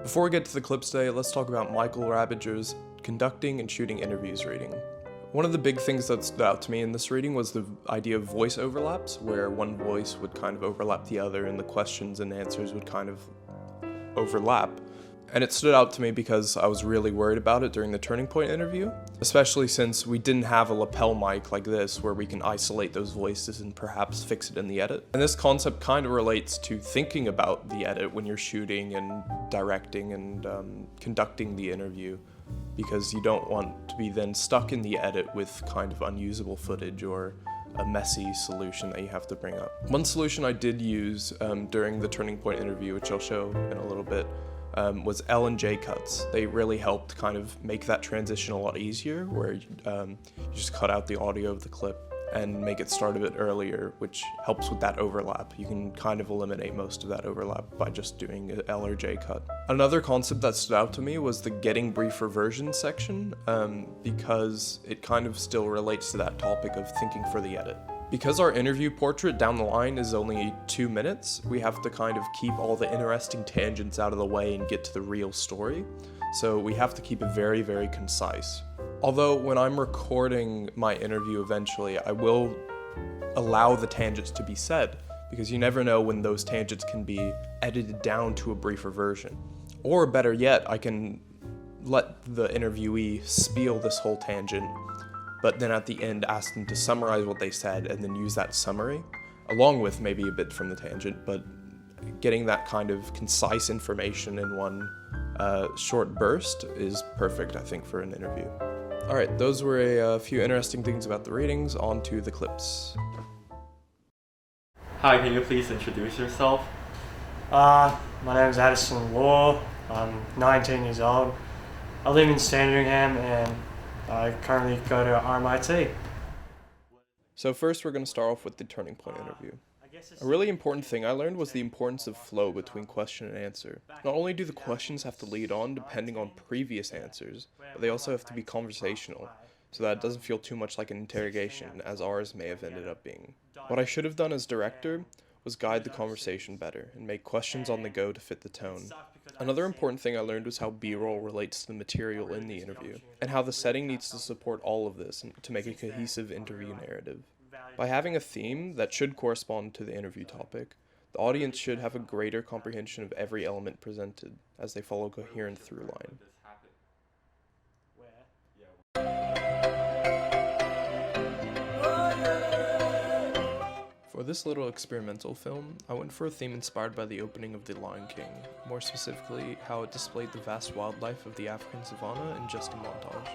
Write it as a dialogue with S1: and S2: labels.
S1: Before we get to the clips today, let's talk about Michael Rabiger's conducting and shooting interviews reading. One of the big things that stood out to me in this reading was the idea of voice overlaps, where one voice would kind of overlap the other and the questions and answers would kind of overlap. And it stood out to me because I was really worried about it during the Turning Point interview, especially since we didn't have a lapel mic like this where we can isolate those voices and perhaps fix it in the edit. And this concept kind of relates to thinking about the edit when you're shooting and directing and conducting the interview, because you don't want to be then stuck in the edit with kind of unusable footage or a messy solution that you have to bring up. One solution I did use during the Turning Point interview, which I'll show in a little bit, was L and J cuts. They really helped kind of make that transition a lot easier, where you just cut out the audio of the clip and make it start a bit earlier, which helps with that overlap. You can kind of eliminate most of that overlap by just doing an L or J cut. Another concept that stood out to me was the getting briefer version section, because it kind of still relates to that topic of thinking for the edit. Because our interview portrait down the line is only 2 minutes, we have to kind of keep all the interesting tangents out of the way and get to the real story. So we have to keep it very, very concise. Although when I'm recording my interview eventually, I will allow the tangents to be said, because you never know when those tangents can be edited down to a briefer version. Or better yet, I can let the interviewee spiel this whole tangent, but then at the end ask them to summarize what they said and then use that summary, along with maybe a bit from the tangent, but getting that kind of concise information in one short burst is perfect, I think, for an interview. Alright, those were a few interesting things about the readings. On to the clips.
S2: Hi, can you please introduce yourself?
S3: My name is Addison Law. I'm 19 years old. I live in Sandringham and I currently go to RMIT.
S1: So first we're going to start off with the Turning Point interview. A really important thing I learned was the importance of flow between question and answer. Not only do the questions have to lead on depending on previous answers, but they also have to be conversational, so that it doesn't feel too much like an interrogation, as ours may have ended up being. What I should have done as director was guide the conversation better and make questions on the go to fit the tone. Another important thing I learned was how B-roll relates to the material in the interview, and how the setting needs to support all of this to make a cohesive interview narrative. By having a theme that should correspond to the interview topic, the audience should have a greater comprehension of every element presented as they follow a coherent through line. For this little experimental film, I went for a theme inspired by the opening of The Lion King, more specifically how it displayed the vast wildlife of the African savanna in just a montage.